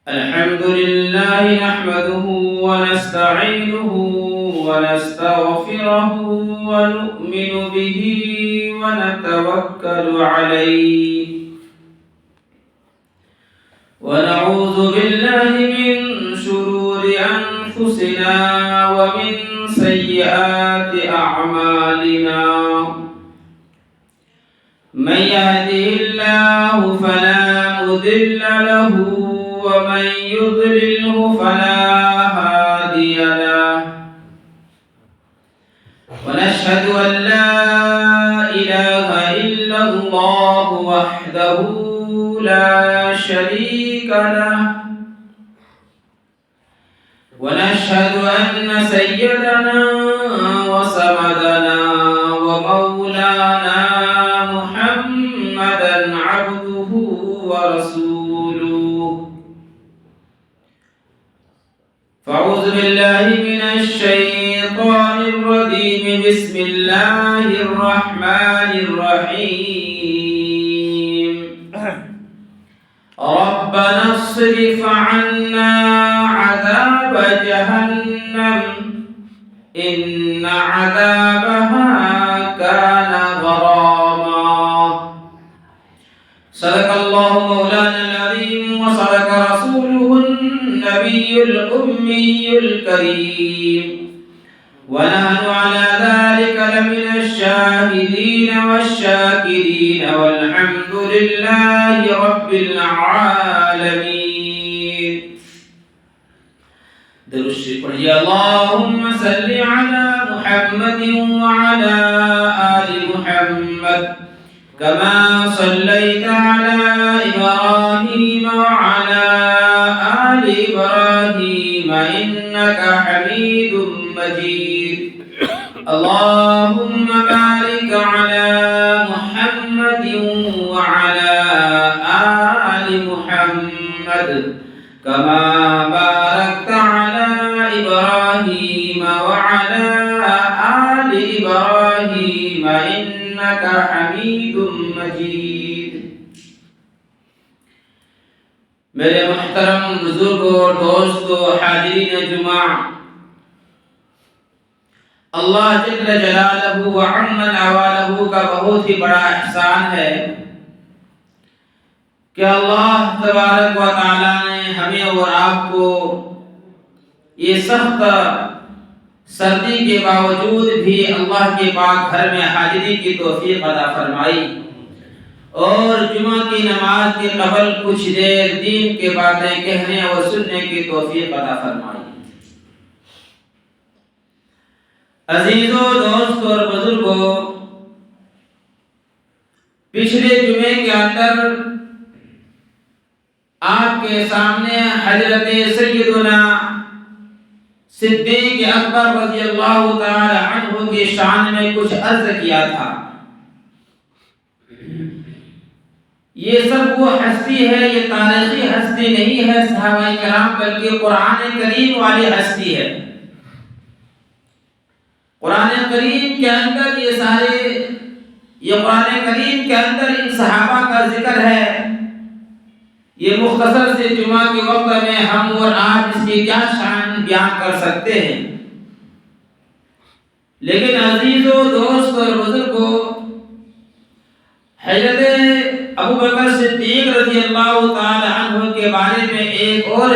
الحمد لله نحمده ونستعينه ونستغفره ونؤمن به ونتوكل عليه ونعوذ بالله من شرور أنفسنا ومن سيئات أعمالنا من يهده الله فلا مضل له ومن يضلله فلا هادي له ونشهد أن لا إله إلا الله وحده لا شريك له ونشهد أن سيدنا وسندنا ومولانا محمدا عبده ورسوله فأعوذ بالله من الشيطان الرجيم بسم الله الرحمن الرحيم ربنا اصرف عنا عذاب جهنم إن عذابها كان غراما صدق الله مولانا العظيم وصدق رسوله النبي الأمي الكريم ونحن على ذلك لمن الشاهدين والشاكرين والحمد لله رب العالمين درود شریف پڑھیے اللهم صل على محمد وعلى آل محمد كما صليت على إبراهيم وعلى آل إبراهيم إنك حميد مجيد اللهم بارك على محمد وعلى آل محمد كما باركت على إبراهيم وعلى آل إبراهيم إنك حميد مجيد میرے محترم بزرگوں اور دوستوں حاضرین جمعہ اللہ جل جلالہ وعم نوالہ کا بہت ہی بڑا احسان ہے کہ اللہ تبارک و تعالی نے ہمیں اور آپ کو یہ سخت سردی کے باوجود بھی اللہ کے پاک گھر میں حاضری کی توفیق عطا فرمائی اور جمعہ کی نماز کے قبل کچھ دیر دین کے باتیں کہنے اور سننے کی توفیق عطا فرمائی۔ عزیزوں، دوستوں اور بزرگوں، پچھلے جمعے کے اندر آپ کے سامنے حضرت سیدنا صدیق اکبر رضی اللہ تعالی عنہ کی شان میں کچھ عرض کیا تھا۔ یہ سب وہ ہستی ہے، یہ تاریخی ہستی نہیں ہے صحابہ کرام، بلکہ قرآن کریم والی ہستی ہے۔ قرآن کریم کے اندر یہ قرآن کریم کے اندر ان صحابہ کا ذکر ہے۔ یہ مختصر سے جمعہ کے وقت میں ہم اور آپ اس کی کیا شان بیان کر سکتے ہیں، لیکن عزیزوں، دوستوں اور بزرگوں، حضرت ابوبکر صدیق رضی اللہ تعالی عنہ کے بارے میں ایک اور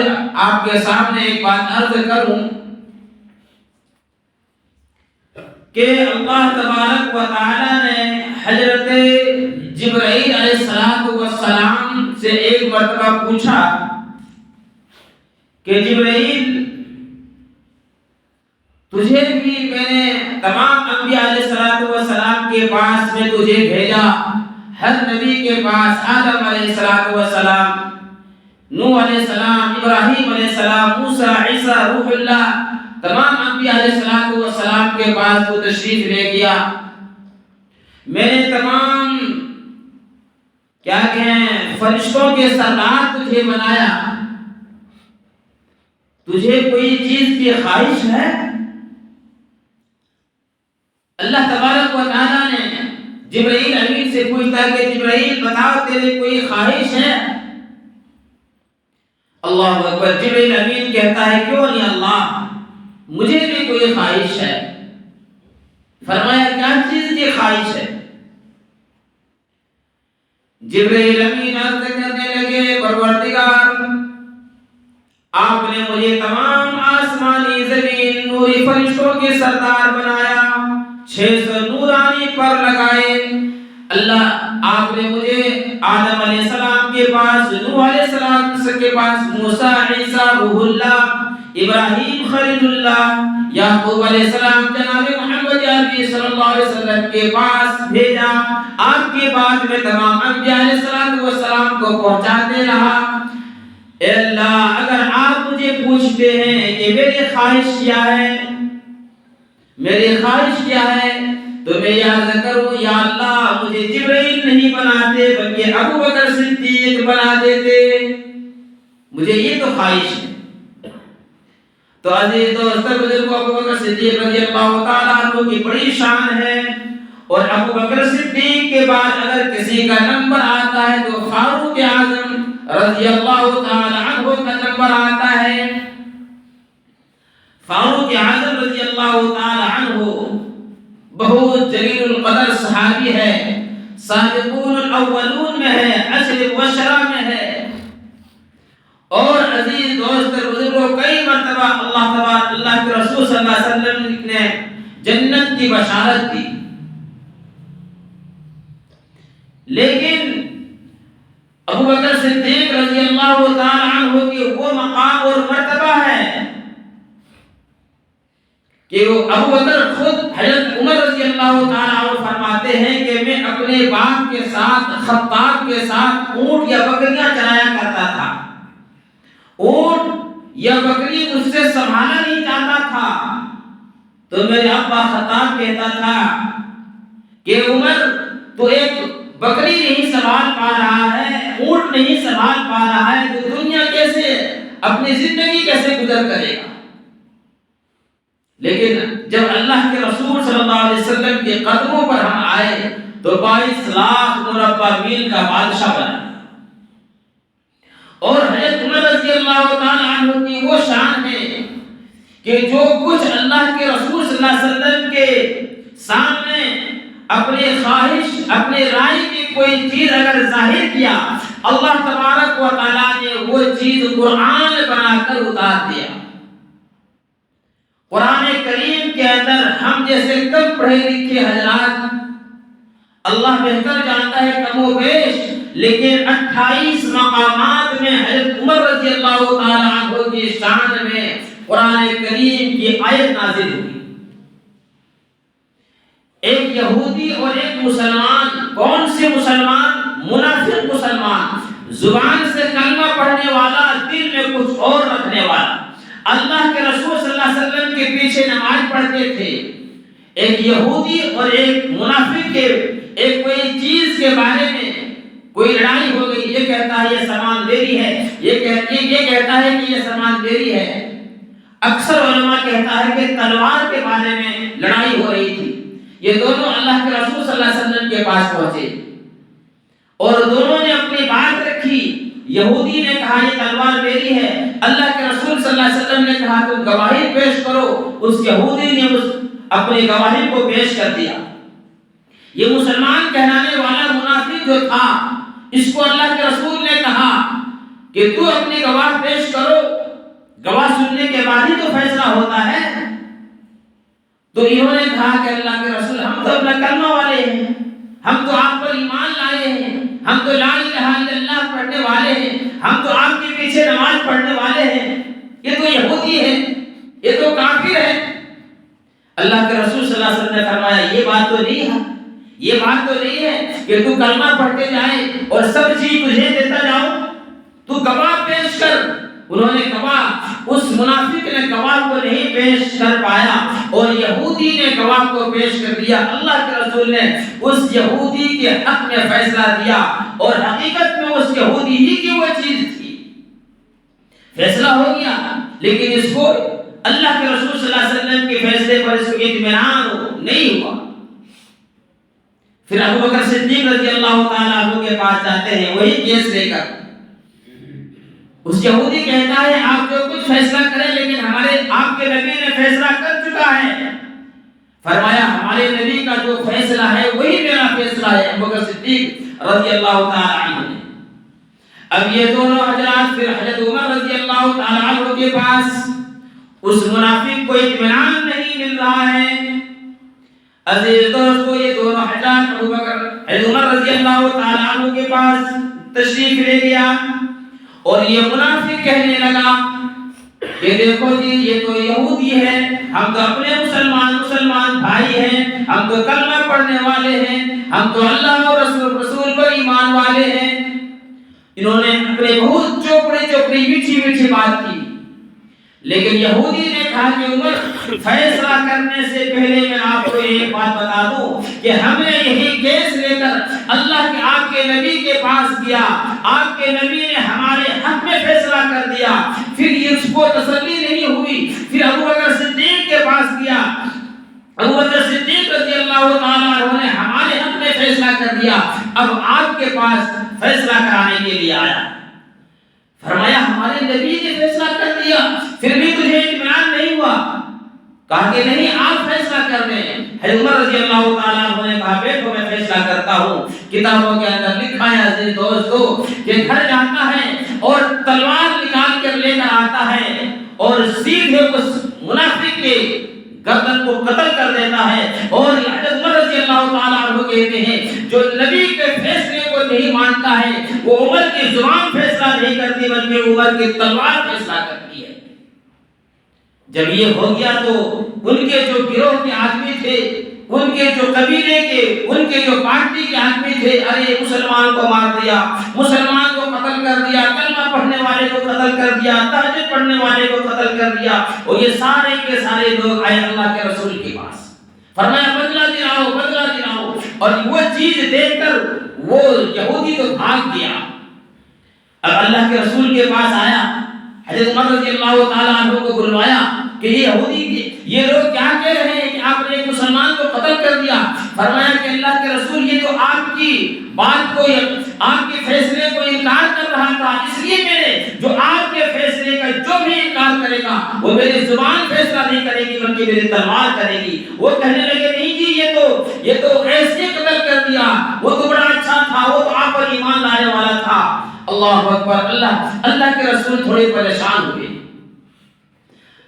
آپ کے سامنے ایک بات عرض کروں کہ اللہ تبارک و تعالی نے حضرت جبرائیل علیہ السلام سے ایک مرتبہ پوچھا کہ جبرائیل، تجھے بھی میں نے تمام انبیاء علیہ السلام کے پاس میں تجھے بھیجا، ہر نبی کے پاس آدم علیہ السلام، نوح علیہ السلام، ابراہیم علیہ السلام، موسیٰ، عیسیٰ، روح اللہ، تمام انبیاء علیہ السلام کے پاس تو تشریف لے گیا۔ میں نے تمام کیا کہیں فرشتوں کے سردار تجھے بنایا، تجھے کوئی چیز کی خواہش ہے؟ اللہ تبارک و تعالیٰ نے جبرائیل امین سے پوچھتا ہے کہ جبرائیل بتاؤ تیری کوئی خواہش ہے؟ اللہ اکبر، جبرائیل امین کہتا ہے کیوں نہیں اللہ، مجھے بھی کوئی خواہش ہے۔ فرمایا کیا چیز کی خواہش ہے؟ جبرائیل امین عرض کرنے لگے پروردگار آپ نے مجھے تمام آسمانی زمین نوری فرشتوں کے سردار بنایا، 600 نورانی پر لگائے۔ اللہ آپ نے مجھے آدم علیہ السلام کے پاس، نوح علیہ السلام کے پاس، موسیٰ عیسیٰ روح اللہ، ابراہیم خلیل اللہ، یعقوب علیہ السلام، جناب محمد عربی صلی اللہ علیہ وسلم کے پاس بھیجا۔ آپ کے بعد میں تمام انبیاء علیہ السلام کو پہنچاتے رہا۔ اے اللہ اگر آپ مجھے پوچھتے ہیں کہ میری خواہش کیا ہے، میری خواہش کیا ہے، تو میں یہ عرض کروں یا اللہ مجھے جبرائیل نہیں بناتے بلکہ ابو بکر صدیق بنا دیتے، مجھے یہ تو خواہش ہے۔ تو عزیز دوستو بزرگوں، ابو بکر صدیق رضی اللہ تعالیٰ عنہ کی بڑی شان ہے، اور ابو بکر صدیق کے بعد اگر کسی کا نمبر آتا ہے تو فاروق اعظم رضی اللہ تعالیٰ عنہ کا نمبر آتا ہے۔ فاروق اعظم رضی اللہ تعالیٰ عنہ بہت جلیل القدر صحابی ہے، سابقون الاولون میں ہے، عشر مبشرہ میں ہے، اور عزیز دوست بزرگوں کئی مرتبہ اللہ کے رسول صلی اللہ علیہ وسلم نے جنت کی بشارت دی۔ لیکن ابو بکر صدیق رضی اللہ تعالیٰ عنہ کی وہ مقام اور مرتبہ ہے کہ وہ ابو بکر خود حضرت عمر رضی اللہ تعالیٰ عنہ فرماتے ہیں کہ میں اپنے باپ کے ساتھ، خطاب کے ساتھ اونٹ یا بکریاں چرایا کرتا تھا، اونٹ یا بکری مجھ سے سنبھالا نہیں جاتا تھا، تو میرے ابا خطاب کہتا تھا کہ عمر تو ایک بکری نہیں سنبھال پا رہا ہے، اونٹ نہیں سنبھال پا رہا ہے، تو دنیا کیسے، اپنی زندگی کیسے گزر کرے گا؟ لیکن جب اللہ کے رسول صلی اللہ علیہ وسلم کے قدموں پر ہم آئے تو 22 لاکھ مربع میل کا بادشاہ بنا، اور حضرت عمر رضی اللہ تعالیٰ عنہ کی وہ شان ہے کہ جو کچھ اللہ کے رسول صلی اللہ علیہ وسلم کے سامنے اپنے خواہش، اپنے رائے کی کوئی چیز اگر ظاہر کیا، اللہ تبارک و تعالیٰ نے وہ چیز قرآن بنا کر اتار دیا۔ قرآن کریم کے اندر ہم جیسے کم پڑھے لکھے حضرات، اللہ بہتر جانتا ہے کم و بیش، لیکن 28 مقامات میں حضرت عمر رضی اللہ تعالیٰ عنہ کی شان میں قرآن کریم کی آیت نازل ہوئی۔ ایک یہودی اور ایک مسلمان، کون سے مسلمان؟ منافق مسلمان، زبان سے کلمہ پڑھنے والا، دل میں کچھ اور رکھنے والا، اللہ کے رسول صلی اللہ علیہ وسلم کے پیچھے نماز پڑھتے تھے۔ ایک یہودی اور ایک منافق کے ایک کوئی چیز کے بارے میں کوئی لڑائی ہو گئی، یہ کہتا ہے یہ سامان میری ہے، یہ کہتا ہے کہ یہ سامان میری ہے۔ اکثر علماء کہتا ہے کہ تلوار کے بارے میں لڑائی ہو رہی تھی، یہ دونوں اللہ کے رسول صلی اللہ علیہ وسلم کے پاس پہنچے اور دونوں نے اپنی بات رکھی۔ یہودی نے کہا یہ تلوار میری ہے، اللہ کے رسول صلی اللہ علیہ وسلم نے کہا تم گواہی پیش کرو، اس یہودی نے اپنی گواہی کو پیش کر دیا۔ یہ مسلمان کہلانے والا منافق جو تھا، اس کو اللہ کے رسول نے کہا کہ تو اپنی گواہ پیش کرو، گواہ سننے کے بعد ہی تو فیصلہ ہوتا ہے۔ تو انہوں نے کہا کہ اللہ کے رسول ہم تو اپنا کلمہ والے ہیں، ہم تو آپ پر ایمان لائے ہیں، ہم تو لا الہ الا اللہ پڑھنے والے ہیں، ہم تو آپ کے پیچھے نماز پڑھنے والے ہیں، یہ تو یہودی ہے، یہ تو کافر ہے۔ اللہ کے رسول صلی اللہ علیہ وسلم نے فرمایا یہ بات تو نہیں ہے، یہ بات تو نہیں ہے کہ تو کلمہ پڑھتے جائے اور سب چیز تجھے دیتا جاؤ، تو گواہ پیش کر۔ انہوں نے گواہ، اس منافق نے گواہ کو نہیں پیش کر پایا اور یہودی نے گواہ کو پیش کر دیا۔ اللہ کے رسول نے اس یہودی کے حق میں فیصلہ دیا اور حقیقت میں اس یہودی ہی کی وہ چیز تھی، فیصلہ ہو گیا، لیکن اس کو اللہ کے رسول صلی اللہ علیہ وسلم کے فیصلے پر اس کو اطمینان نہیں ہوا۔ پھر ابو بکر صدیق رضی اللہ تعالیٰ عنہ کے پاس جاتے ہیں وہی کیس لے کر. اس یہودی کہتا ہے آپ جو کچھ فیصلہ کریں لیکن آپ کے نبی نے فیصلہ کر چکا ہے. فرمایا ہمارے نبی کا جو فیصلہ ہے وہی میرا فیصلہ ہے. ابو بکر صدیق رضی اللہ تعالیٰ عنہ نے. اب یہ دونوں حضرات پھر حضرت عمر رضی اللہ تعالیٰ عنہ کے پاس اس منافق کو اطمینان نہیں مل رہا ہے. عزیز دوستو یہ دونوں حضرات ابو بکر حضرت عمر رضی اللہ تعالیٰ عنہ کے پاس تشریف لے گیا اور یہ منافق کہنے لگا کہ دیکھو جی یہ تو یہودی ہے, ہم تو اپنے مسلمان بھائی ہیں, ہم تو کلمہ پڑھنے والے ہیں, ہم تو اللہ اور رسول پر ایمان والے ہیں. انہوں نے اپنے بہت چوپڑی میٹھی بات کی. لیکن یہودی نے کہا کہ عمر فیصلہ کرنے سے پہلے میں آپ کو ایک بات بتا دوں کہ ہم نے یہی کیس لے کر اللہ کے آپ کے نبی کے پاس گیا, آپ کے نبی نے ہمارے حق میں فیصلہ کر دیا. پھر اس کو تسلی نہیں ہوئی, پھر ابو بکر صدیق کے پاس گیا. ابو بکر صدیق رضی اللہ تعالیٰ عنہ نے ہمارے حق میں فیصلہ کر دیا, اب آپ کے پاس فیصلہ کرانے کے لیے آیا. فرمایا ہمارے نبی نے فیصلہ کر دیا پھر بھی تجھے اطمینان نہیں ہوا؟ کہا کہ نہیں آپ فیصلہ کر دیں. حضرت عمر رضی اللہ تعالیٰ عنہ نے کہا بیٹھو میں فیصلہ کرتا ہوں. کتابوں کے اندر لکھا ہے عزیز دوستو کہ گھر جاتا ہے اور تلوار نکال کر لے کر آتا ہے اور سیدھے اس منافق کے گردن کو قتل کر دیتا ہے. اور حضرت عمر رضی اللہ تعالیٰ عنہ کہتے ہیں جو نبی کے فیصلے کو نہیں مانتا ہے وہ عمر کی زبان فیصلہ نہیں کرتی بلکہ عمر کی تلوار فیصلہ کرتی ہے. جب یہ ہو گیا تو ان کے جو گروہ کے آدمی تھے, ان کے جو قبیلے کے, ان کے جو پارٹی کے آدمی تھے, ارے مسلمان کو مار دیا, مسلمان کو قتل کر دیا, کلمہ پڑھنے والے کو قتل کر دیا, تہجد پڑھنے والے کو قتل کر دیا. اور یہ سارے کے سارے لوگ آئے اللہ کے رسول کے پاس. فرمایا بدلہ دلاؤ. اور وہ چیز دیکھ کر وہ یہودی تو بھاگ گیا. اب اللہ کے رسول کے پاس آیا, حضرت عمر رضی اللہ تعالیٰ عنہ کو بلوایا کہ یہ یہودی یہ لوگ کیا کہہ رہے ہیں کہ آپ نے ایک مسلمان کو قتل کر دیا. فرمایا کہ اللہ کے رسول یہ تو آپ کی بات کو, آپ کے فیصلے کو انکار کر رہا تھا, اس لیے میں نے جو آپ کے فیصلے کا جو بھی انکار کرے گا وہ میری زبان فیصلہ نہیں کرے گی بلکہ میری تلوار کرے گی. وہ کہنے لگے نہیں جی یہ تو ایسے قتل کر دیا, وہ تو بڑا اچھا تھا, وہ تو آپ پر ایمان لانے والا تھا. اللہ اکبر. اللہ کے رسول تھوڑے پریشان ہوئے.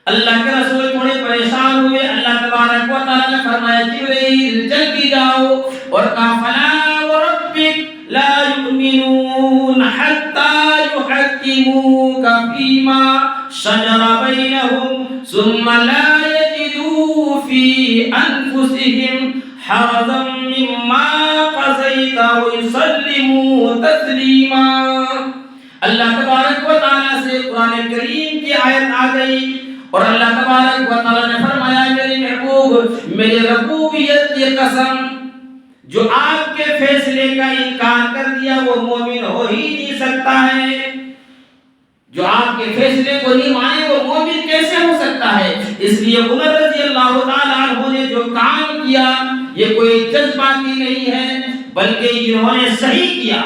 اللہ کے رسول تھوڑے پریشان ہوئے. اللہ تبارک و تعالی نے فرمایا جبرائیل جلدی جاؤ اور کہا فلا وربک لا یؤمنون حتی یحکموک فیما شجر بینہم ثم لا یجدوا فی انفسہم حرجا مما قضیت ویسلموا تسلیما. اللہ تبارک و تعالی سے قرآن کریم کی آیت آ گئی اور اللہ تبارک و تعالی نے فرمایا میرے محبوب میرے ربوبیت کی قسم جو آپ کے فیصلے کا انکار کر دیا وہ مومن ہو ہی نہیں سکتا ہے. جو آپ کے فیصلے کو نہیں مانے وہ مومن کیسے ہو سکتا ہے؟ اس لیے عمر رضی اللہ تعالیٰ عنہ نے جو کام کیا یہ کوئی جذباتی نہیں ہے بلکہ انہوں نے صحیح کیا.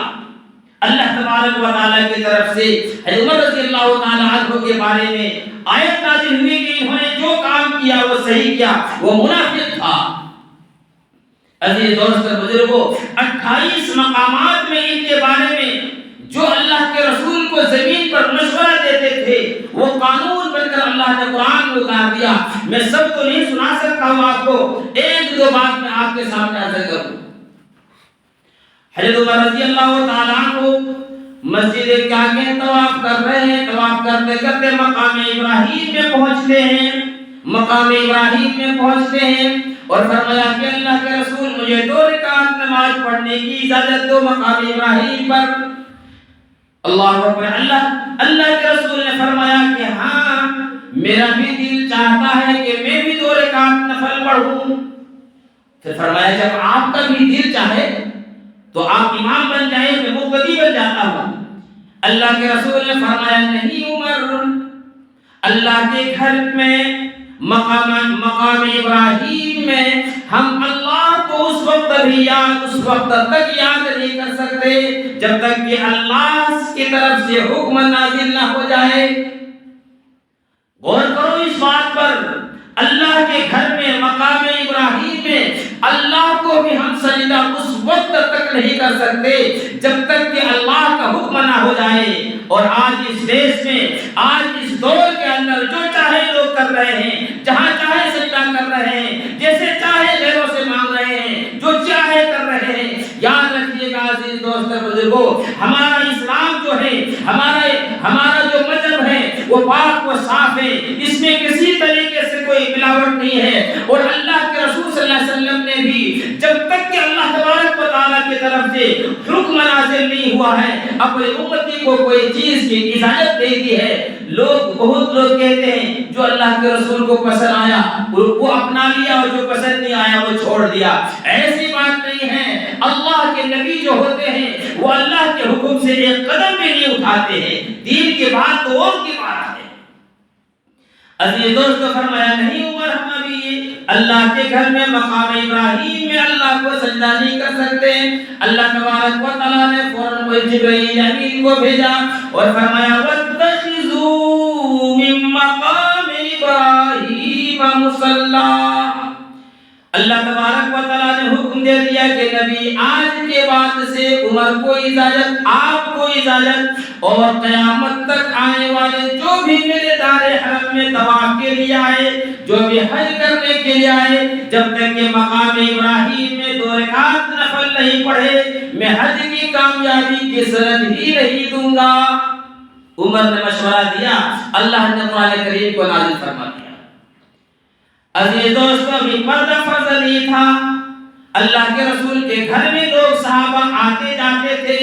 اللہ تبارک و تعالیٰ کی طرف سے حضرت عمر رضی اللہ تعالیٰ عنہ کے بارے میں آیت نازل ہوئی کہ انہوں نے جو کام کیا وہ صحیح کیا, وہ منافق تھا. عزیز دوست بزرگوں 28 مقامات میں ان کے بارے میں جو اللہ کے رسول کو زمین پر مشورہ دیتے تھے وہ قانون بن کر اللہ نے قرآن میں اتار دیا. میں سب کو نہیں سنا سکتا ہوں, آپ کو ایک دو بات میں آپ کے سامنے عرض کروں. حضرت عمر رضی اللہ تعالیٰ عنہ مسجد کعبہ طواف کر رہے ہیں. طواف کرتے کرتے مقام ابراہیم میں پہنچتے ہیں اور فرمایا کہ اللہ کے رسول مجھے 2 رکعت نماز پڑھنے کی اجازت دو مقام ابراہیم پر. اللہ اکبر. اللہ کے رسول نے فرمایا کہ ہاں میرا بھی دل چاہتا ہے کہ میں بھی 2 رکعت نفل پڑھوں. پھر فرمایا جب آپ کا بھی دل چاہے تو آپ امام بن جائیں, میں مقتدی بن جاتا ہوں. اللہ کے رسول نے فرمایا نہیں عمر, اللہ کے گھر میں مقام ابراہیم میں ہم اللہ کو اس وقت تک یاد نہیں کر سکتے جب تک کہ اللہ کی طرف سے حکم نازل نہ ہو جائے۔ غور کرو اس بات پر، اللہ کے گھر میں مقام ابراہیم میں اللہ کو بھی ہم سجدہ اس وقت تک نہیں کر سکتے جب تک کہ اللہ کا حکم نہ ہو جائے۔ اور آج اس دیش میں، آج اس دور کے اندر جو چاہے لوگ کر رہے ہیں، جہاں چاہے سجدہ کر رہے ہیں، جیسے چاہے غیروں سے مانگ رہے ہیں، جو چاہے کر رہے ہیں۔ یاد رکھیے گا عزیز دوست بزرگوں، ہمارا اسلام جو ہے، ہمارا جو مذہب ہے وہ پاک و صاف ہے، اس میں کسی طریقے سے کوئی ملاوٹ نہیں ہے۔ اور اللہ کے رسول صلی اللہ علیہ وسلم نے بھی جب تک کہ اللہ تبارک و تعالیٰ کی طرف سے حکم نازل نہیں ہوا ہے اپنی امتی کو کوئی چیز کی اجازت دے دی ہے۔ بہت لوگ کہتے ہیں جو اللہ کے رسول کو پسند آیا وہ اپنا لیا اور جو پسند نہیں آیا وہ چھوڑ دیا۔ ایسی بات نہیں ہے۔ اللہ کے نبی جو ہوتے ہیں وہ اللہ کے حکم سے ایک قدم بھی نہیں اٹھاتے ہیں۔ دین کی بات تو اور کی بات ہے۔ عزیز دوستو، فرمایا نہیں عمر ہم ابھی اللہ کے گھر میں مقام ابراہیم میں اللہ کو سجدہ نہیں کر سکتے۔ اللہ تبارک و تعالیٰ نے فوراً کوئی جبرائیل امین کو بھیجا اور فرمایا وَاتَّخِذُوا مِن مَّقَامِ إِبْرَاهِيمَ مُصَلًّى۔ اللہ تبارک و تعالیٰ نے حکم دے دیا کہ نبی آج کے بعد سے عمر کو اجازت، آپ کو اجازت، اور قیامت تک آنے والے جو بھی میرے دار حرم میں طواف کے لیے آئے، جو بھی حج کرنے کے لیے آئے، جب تک کہ مقام ابراہیم میں 2 رکعت نفل نہیں پڑھے میں حج کی کامیابی کی سند ہی نہیں دوں گا۔ عمر نے مشورہ دیا، اللہ نے قرآن کریم کو نازل فرما دیا۔ عزیز دوستو، ابھی پردہ فرض نہیں تھا۔ اللہ کے رسول کے گھر میں لوگ صحابہ آتے جاتے تھے۔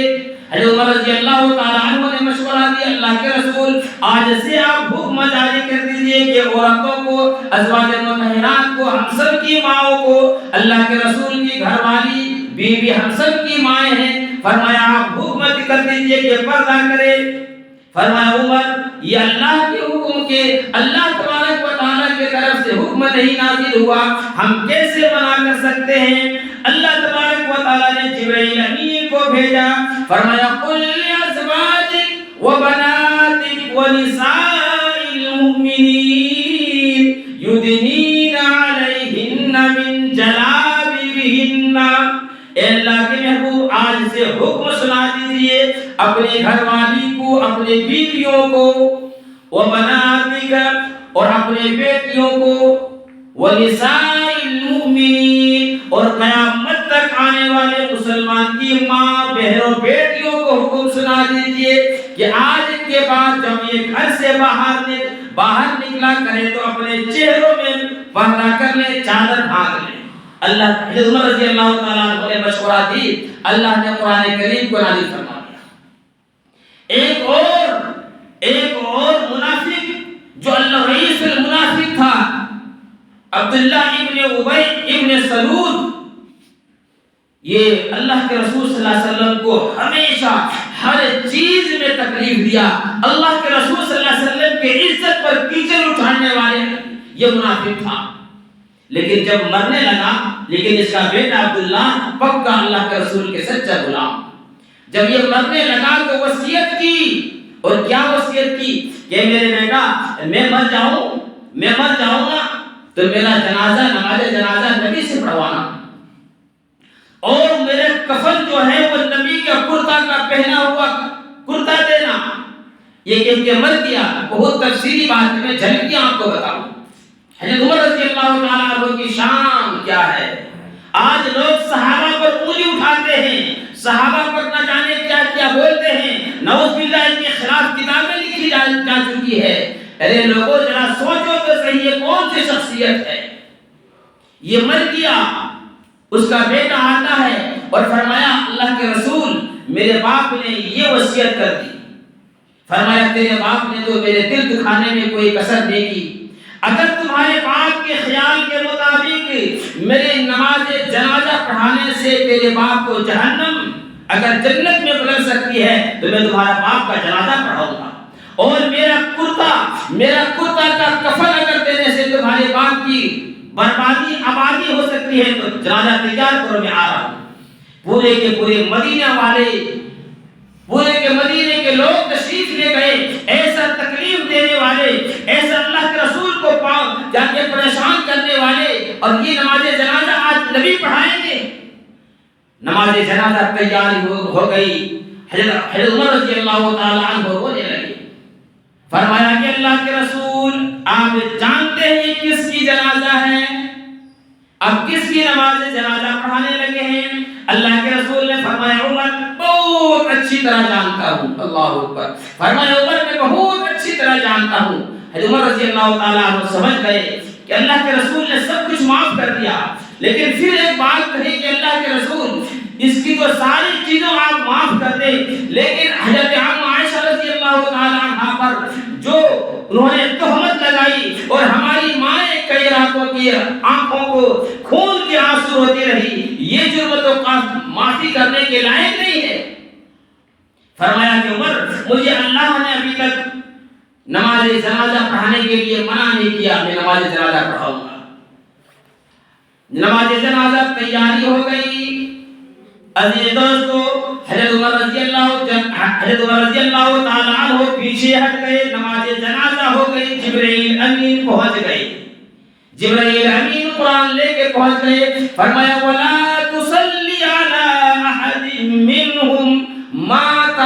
حضرت عمر رضی اللہ تعالیٰ عنہ نے مشورہ دیا، اللہ کے رسول آج سے آپ حکم جاری کر دیجئے کہ عورتوں کو، ازواج مطہرات کو، ہم سب کی ماؤں کو، اللہ کے رسول کی گھر والی بیوی ہم سب کی مائیں ہیں، فرمایا آپ حکم کر دیجئے کہ پردہ کرے۔ فرمایا عمر، یہ اللہ کے حکم کے، اللہ تبارک و تعالیٰ کی طرف سے حکم نہیں نازل ہوا، ہم کیسے منع کر سکتے ہیں؟ اللہ تبارک و تعالیٰ نے جبرائیل امین کو بھیجا، فرمایا قل لأزواجک وبناتک ونساء المؤمنین یدنین علیہن من جلابیبہن۔ اے اللہ کے محبوب، آج سے حکم سنا دیجئے اپنے گھر والی کو، اپنے بیویوں کو، وبناتک اور اپنے بیٹیوں کو، ونساء المؤمنین اور قیامت تک آنے والے مسلمان کی ماں بہنوں بیٹیوں کو حکم سنا دیجئے کہ آج کے بعد جب یہ گھر سے باہر نکلا کرے تو اپنے چہروں میں پردہ کر لے، چادر ڈھانپ لے۔ اللہ عمر رضی اللہ تعالیٰ عنہ نے مشورہ دی، اللہ نے قرآن کریم کو نازل فرما دیا۔ ایک اور منافق جو اللہ رئیس المنافق تھا، عبداللہ ابن ابی ابن سلول، یہ اللہ کے رسول صلی اللہ علیہ وسلم کو ہمیشہ ہر چیز میں تکلیف دیا، اللہ کے رسول صلی اللہ علیہ وسلم کے عزت پر کیچڑ اٹھانے والے یہ منافق تھا۔ لیکن جب مرنے لگا، لیکن اس کا بیٹا عبداللہ پکا اللہ کے رسول کے سچا غلام، جب یہ مرنے لگا تو وصیت کی، اور کیا وصیت کی کہ میرے بیٹا میں مر جاؤں گا تو میرا جنازہ، نماز جنازہ نبی سے پڑھوانا، اور میرے کفن جو ہے وہ نبی کا کرتا کا پہنا ہوا کرتا دینا۔ یہ کہہ کے مر گیا۔ بہت تفصیلی بات میں جھلکیاں آپ کو بتاؤں۔ حضرت عمر رضی اللہ تعالیٰ عنہ کی شان کیا ہے۔ آج لوگ صحابہ پر انگلی اٹھاتے ہیں، صحابہ پر نہ جانے کیا کیا بولتے ہیں، نعوذ باللہ ان کے خلاف کتابیں لکھی جا چکی ہے۔ ارے لوگوں ذرا سوچو تو صحیح، یہ کون سی شخصیت ہے؟ یہ مر گیا، اس کا بیٹا آتا ہے اور فرمایا اللہ کے رسول میرے باپ نے یہ وصیت کر دی، فرمایا تیرے باپ نے تو میرے دل دکھانے میں کوئی کسر نہیں کی، اگر تمہارے باپ کے خیال کے مطابق میرے نماز جنازہ پڑھانے سے تیرے باپ کو جہنم اگر جنت میں بدل سکتی ہے تو میں تمہارا باپ کا جنازہ پڑھاؤں گا، اور میرا کرتا کا کفن اگر دینے سے تمہارے باپ کی بربادی آبادی ہو سکتی ہے، تو جنازہ تیار کرو، میں آ رہا ہوں۔ پورے کے پورے مدینہ والے، پورے کے مدینے کے لوگ تشریف لے گئے۔ ایسا تکلیف دینے والے، ایسا اللہ کے رسول کو جا کے پریشان کرنے والے، اور یہ نماز جنازہ آج نبی پڑھائیں گے۔ نماز جنازہ تیاری ہو گئی۔ حضرت عمر رضی اللہ تعالی عنہ رونے لگے، فرمایا کہ اللہ کے رسول آپ جانتے ہیں یہ کس کی جنازہ ہے، اب کس کی نماز جنازہ پڑھانے لگے ہیں؟ اللہ کے رسول نے فرمایا عمر بہت اچھی طرح جانتا ہوں۔ اللہ اکبر۔ فرمایا عمر میں بہت اچھی طرح جانتا ہوں۔ حضرت عمر رضی اللہ تعالیٰ عنہ سمجھ گئے کہ اللہ کے رسول نے سب کچھ معاف کر دیا، لیکن پھر ایک بات کہی کہ اللہ کے رسول اس کی تو ساری چیزوں آپ معاف کر دیں، لیکن حضرت عامہ عائشہ رضی اللہ تعالیٰ عنہ پر جو انہوں نے تہمت لگائی اور ہماری مائیں کئی راتوں کی آنکھوں کو خون کے آنسو روتی رہی، یہ جرم تو معافی کرنے کے لائق نہیں ہے۔ فرمایا کہ عمر مجھے اللہ نے ابھی تک نماز جنازہ پڑھانے کے لیے منع نہیں کیا، میں نماز جنازہ پڑھاؤں گا۔ نماز جنازہ تیاری ہو گئی۔ عزیز دوستو، حضرت عمر رضی اللہ تعالیٰ عنہ پیچھے ہٹ گئے، نماز جنازہ ہو گئی۔ جبرائیل امین پہنچ گئے، جبرائیل امین قرآن لے کے پہنچ گئے۔ فرمایا وَلَا تُصَلِّ عَلَىٰ أَحَدٍ مِّنْهُمْ مَاتَ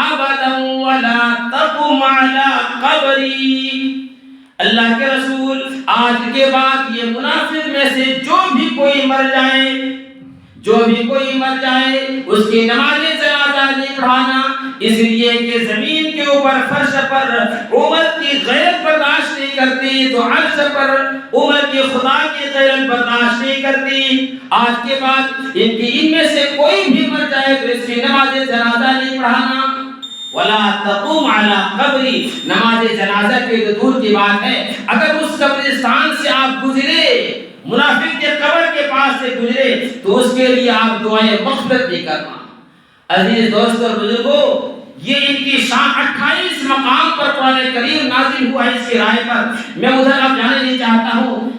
أَبَدًا وَلَا تَقُمْ عَلَىٰ قَبْرِهِ۔ اللہ کے رسول آج کے بعد یہ منافق میں سے جو بھی کوئی مر جائے، جو بھی کوئی مر جائے اس کی نماز جنازہ نہیں پڑھانا، اس لیے کہ زمین کے اوپر فرش پر عمر کی غیرت برداشت نہیں کرتی، تو عرش پر عمر کی خدا کی غیرت برداشت نہیں کرتی۔ آج کے بعد ان میں سے کوئی بھی مر جائے تو اس کی نماز جنازہ نہیں پڑھانا۔ وَلَا تَقُومْ عَلَىٰ قَبْرِي، نماز جنازہ کے دور کی بات ہے، اگر اس قبرستان سے آپ گزرے، منافق کے قبر کے پاس سے گزرے، تو اس کے لیے آپ دعائیں مغفرت بھی کرنا۔ عزیز دوستو اور بزرگوں، یہ ان کی شان 28 مقام پر قرآن کریم نازل ہوا ہے اس کی رائے پر، میں ادھر اب جانے نہیں چاہتا ہوں۔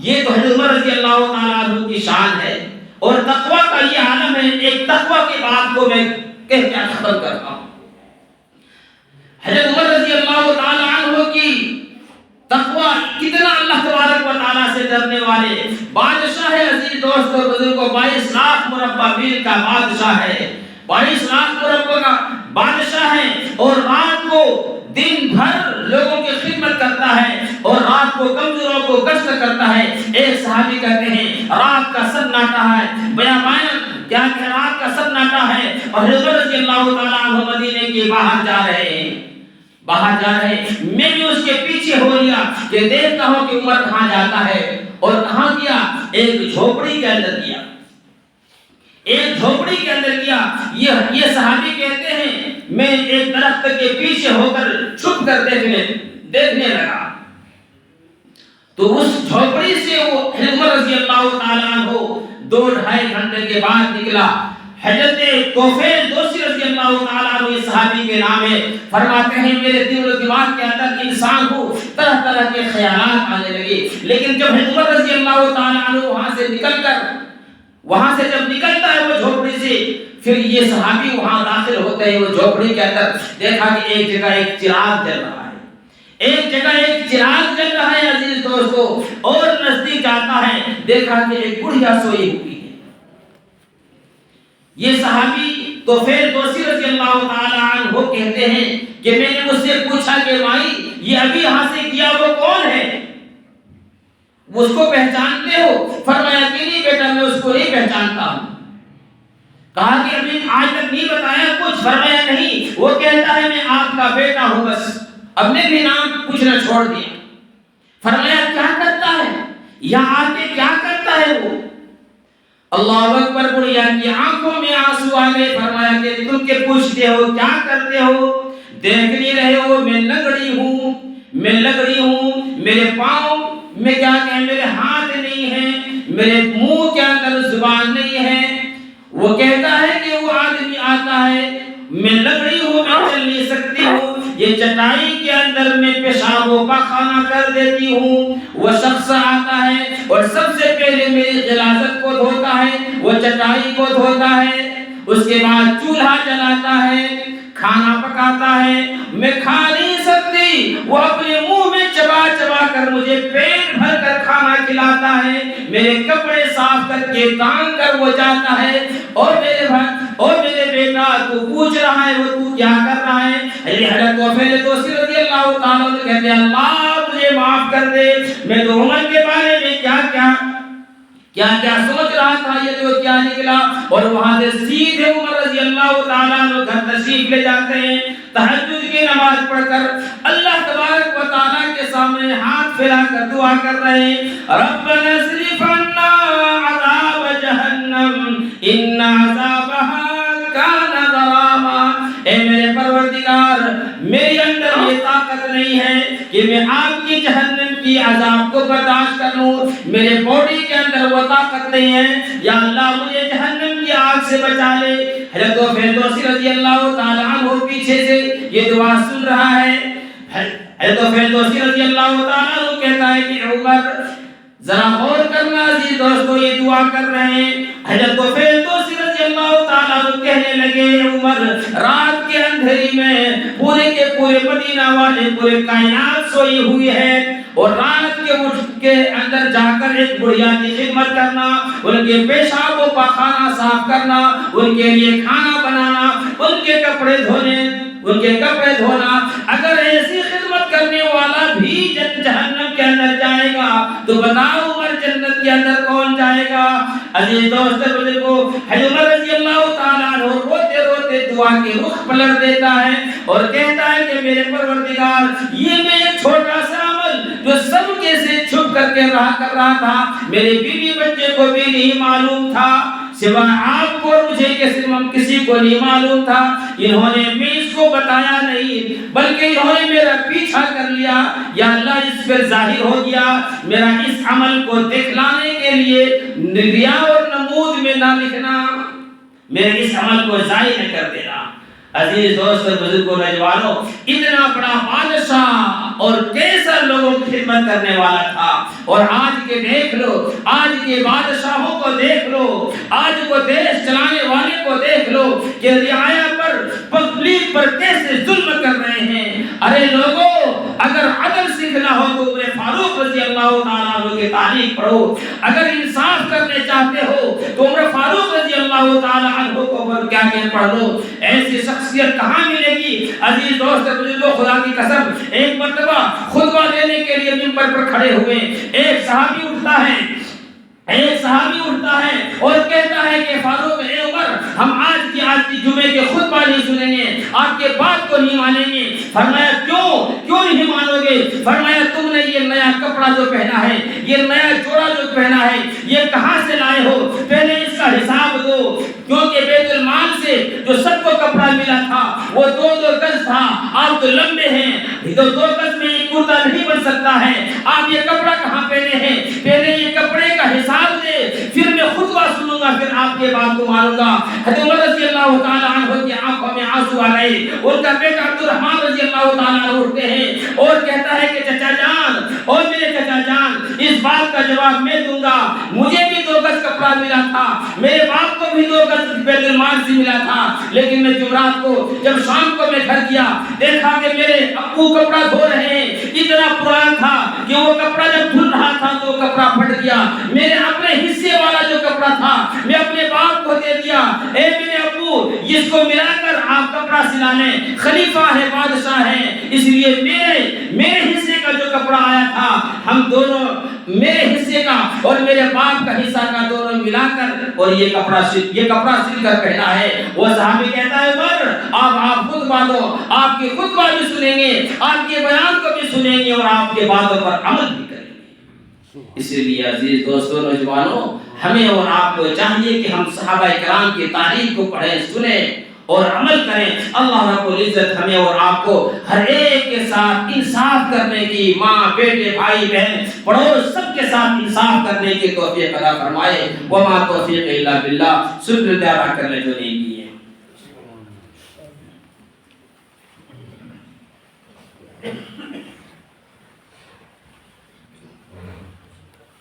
یہ تو حضرت عمر رضی اللہ تعالیٰ عنہ کی شان ہے، اور تقویٰ کا یہ عالم ہے۔ ایک تقویٰ کی بات کو میں کہہ کے ختم کرتا ہوں۔ حضرت عمر رضی اللہ تعالیٰ عنہ کی تقویٰ، کتنا اللہ تبارک و تعالیٰ سے ڈرنے والے بادشاہ ہے۔ عزیز دوست اور بزرگوں، 22 لاکھ مربع میل کا بادشاہ ہے، 22 لاکھ مربع کا بادشاہ ہے، اور رات کو دن بھر لوگوں کی خدمت کرتا ہے، اور رات کو کمزوروں کو گشت کرتا ہے۔ ایک صحابی کہتے ہیں رات کا سناٹا ہے، بیابان کیا کہ رات کا سناٹا ہے، اور حضرت رضی اللہ تعالیٰ عنہ مدینے کے باہر جا رہے ہیں، میں بھی اس کے پیچھے ہو لیا کہ دیکھتا ہوں کہ عمر کہاں جاتا ہے، اور کہاں گیا؟ ایک جھوپڑی کے اندر گیا، ایک جھوپڑی کے اندر گیا۔ یہ صحابی کہتے ہیں میں ایک درخت کے پیچھے ہو کر چھپ کر دیکھنے لگا، تو اس جھوپڑی سے وہ عمر رضی اللہ تعالیٰ عنہ 2-2.5 گھنٹے کے بعد نکلا۔ حضرت توفیل دوسی رضی اللہ تعالیٰ عنہ یہ صحابی کے نام ہے، فرماتے ہیں میرے دل و دماغ کے اندر انسان کو طرح طرح کے خیالات آنے لگے، لیکن جب حضرت عمر رضی اللہ تعالیٰ عنہ وہاں سے جب نکلتا ہے وہ جھوپڑی سے، پھر یہ صحابی وہاں داخل ہوتے ہیں وہ جھوپڑی کے اندر، دیکھا کہ ایک جگہ ایک چراغ جل رہا ہے، ایک جگہ ایک چراغ جل رہا ہے۔ عزیز دوستو، اور نزدیک آتا ہے، دیکھا کہ ایک بڑھیا سوئی ہوئی ہے۔ یہ صحابی توفیل دوسی رضی اللہ تعالی عنہ کہتے ہیں کہ میں نے اس سے پوچھا کہ بھائی یہ ابھی یہاں سے کیا وہ کون ہے، اس کو پہچانتے ہو؟ فرمایا کہ نہیں بیٹا میں اس کو نہیں پہچانتا ہوں۔ کہا کہ ابھی آج تک نہیں بتایا کچھ؟ فرمایا نہیں، وہ کہتا ہے میں آپ کا بیٹا ہوں بس، اب نے بھی نام پوچھنا چھوڑ دیا۔ فرمایا کیا کرتا ہے یہاں آ کے، کیا کرتا ہے وہ؟ اللہ اکبر، بڑھیا کی آنکھوں میں آنسو آ گئے۔ فرمایا کہ تم کے پوچھتے ہو کیا کرتے ہو؟ دیکھ نہیں رہے ہو میں لنگڑی ہوں، میں لنگڑی ہوں، میرے پاؤں میں کیا کہ میرے ہاتھ نہیں ہیں، میرے منہ کے اندر زبان نہیں ہے۔ وہ کہتا ہے کہ وہ آدمی آتا ہے، میں لنگڑی ہوں، میں چل نہیں سکتی ہوں، یہ چٹائی کے اندر میں پیشاب و پاخانہ کر دیتی ہوں، وہ شخص آتا ہے اور سب سے پہلے میری غلاظت کو دھوتا ہے، وہ چٹائی کو دھوتا ہے، اس کے بعد چولہا جلاتا ہے، کھانا پکاتا ہے، میں کھا نہیں سکتی، وہ اپنے منہ میں چبا چبا کر مجھے پیٹ بھر کر کھانا کھلاتا ہے، میرے کپڑے صاف کر کے تان کر وہ جاتا ہے، اور میرے بھائی اور میرے بیٹا تو پوچھ رہا ہے وہ تو کیا کر رہا ہے؟ حضرت توفیل دوسی رضی اللہ تعالیٰ عنہ کہتے ہیں اللہ مجھے معاف کر دے، میں تو عمر کے بارے میں کیا سوچ رہا تھا، یہ تو کیا نکلا۔ اور وہاں سے سیدھے عمر رضی اللہ تعالیٰ عنہ گھر تشریف لے جاتے ہیں، تہجد کی نماز پڑھ کر اللہ تبارک و تعالیٰ کے سامنے ہاتھ پھیلا کر دعا کر رہے ہیں، ربنا اصرف عنا عذاب جہنم ان عذابها کان غراما، اے میرے پروردگار میرے اندر یہ طاقت نہیں ہے کہ میں آپ کی جہنم کی عذاب کو برداشت کر لوں، میرے باڈی کے اندر وہ طاقت نہیں ہے، یا اللہ مجھے جہنم کی آگ سے بچا لے۔ حضرت فردوسی رضی اللہ تعالیٰ عنہ پیچھے سے یہ دعا سن رہا ہے، حضرت فردوسی رضی اللہ تعالیٰ عنہ کہتا ہے کہ عمر ذرا غور کرنا عزیز دوستو، یہ دعا کر رہے ہیں۔ حضرت فردوسی رضی اللہ تعالیٰ عنہ کہنے لگے عمر رات کے اندھیری میں پورے کے پورے مدینہ والے پورے کائنات سوئی ہوئی ہے، اور رات کے اٹھ کے اندر جا کر ایک بڑھیا کی خدمت کرنا، ان کے پیشاب و پاخانہ صاف کرنا، ان کے لیے کھانا بنانا، ان کے کپڑے دھونا، اگر ایسی خدمت کرنے والا بھی جہنم کے اندر جائے گا تو بتاؤ عمر جنت کے اندر کون جائے گا؟ عزیز دوست بزرگو، حضرت عمر رضی اللہ تعالیٰ عنہ روتے روتے دعا کے رخ پلٹ دیتا ہے اور کہتا ہے کہ میرے پروردگار یہ میں ایک چھوٹا سا عمل جو سب کے سے چھپ کر کے کر رہا تھا، میرے بیوی بچے کو بھی نہیں معلوم تھا، سوائے آپ کو اور مجھے کسی کو نہیں معلوم تھا، انہوں نے اس کو بتایا نہیں بلکہ انہوں نے میرا پیچھا کر لیا، یا اللہ اس پر ظاہر ہو گیا، میرا اس عمل کو دکھلانے کے لیے ریا اور نمود میں نہ لکھنا، میرے اس عمل کو ظاہر نہ کر دینا۔ عزیز دوست بزرگوں نوجوانوں، اتنا بڑا بادشاہ اور کیسا لوگوں کی خدمت کرنے والا تھا، اور آج کے دیکھ لو، آج کے بادشاہوں کو دیکھ لو، آج کو دیش چلانے والے کو دیکھ لو کہ رعایا پر پبلک پر کیسے ظلم کر رہے ہیں۔ ارے لوگوں، اگر عدل سیکھنا ہو تو عمر فاروق رضی اللہ تعالیٰ عنہ کی تاریخ پڑھو، اگر انصاف کرنے چاہتے ہو تو عمر فاروق رضی اللہ تعالیٰ عنہ کو کیا پڑھ لو۔ ایسی شخصیت کہاں ملے گی؟ عزیز دوست بزرگوں، خدا کی قسم، ایک مرتبہ خطبہ دینے کے لیے منبر پر کھڑے ہوئے، ایک صحابی اٹھتا ہے اور کہتا ہے کہ فاروق اے عمر، ہم آج کی جمعے کے خطبہ نہیں سنیں گے، آپ کے بات کو نہیں مانیں گے۔ فرمایا کیوں نہیں مانو گے؟ فرمایا تم نے یہ نیا کپڑا جو پہنا ہے، یہ نیا جوڑا جو پہنا ہے، یہ کہاں سے لائے ہو؟ پہلے اس کا حساب دو، کیونکہ بیت المال سے جو سب کو کپڑا ملا تھا وہ 2 گز تھا، آپ تو لمبے ہیں، 2 گز میں ایک کرتا نہیں بن سکتا ہے، آپ یہ کپڑا کہاں پہنے ہیں؟ پہلے یہ کپڑے کا حساب دے، پھر میں خطبہ سنوں گا، پھر آپ کے بات کو مانوں گا۔ حضرت عمر رضی اللہ تعالیٰ عنہ کی آنکھوں میں آنسو آ گئے، ان کا بیٹا عبد الرحمن رضی اللہ تعالیٰ عنہ اٹھتے ہیں اور کہتا ہے کہ چچا جان، اور میرے چچا جان، اس بات کا جواب میں دوں گا، مجھے بھی 2 گز کپڑا ملا تھا، میرے باپ کو بھی 2 گز بیت المال سے ملا تھا، لیکن میں جمعرات کو جب شام کو میں گھر گیا، دیکھا کہ میرے ابو کپڑا دھو رہے ہیں، اتنا پرانا تھا کہ وہ کپڑا جب دھل رہا تھا تو کپڑا پھٹ گیا، میرے اپنے حصے والا جو کپڑا تھا میں اپنے باپ کو دے دیا، اے میرے ابو اس کو ملا کر آپ کپڑا سلا لیں، خلیفہ ہے، بادشاہ ہے، اس لیے میرے حصے کا جو کپڑا آیا تھا ہم دونوں، میرے حصے کا اور میرے باپ کا حصہ کا دونوں ملا کر اور یہ کپڑا سل کر پہنا ہے۔ وہ صحابی کہتا ہے عمر آپ خطبہ دو، آپ کی خطبہ بھی سنیں گے، آپ کے بیان کو بھی سنیں گے اور آپ کے باتوں پر عمل بھی کریں گے۔ اسی لیے عزیز دوستوں نوجوانوں، ہمیں اور آپ کو چاہیے کہ ہم صحابہ کرام کی تاریخ کو پڑھیں، سنیں اور عمل کریں۔ اللہ رب العزت ہمیں اور آپ کو ہر ایک کے ساتھ انصاف کرنے کی، ماں بیٹے بھائی بہن پڑوس سب کے ساتھ انصاف کرنے کی توفیق عطا فرمائے۔ وما توفیق الا باللہ۔ شکر ادا کرنے جو نہیں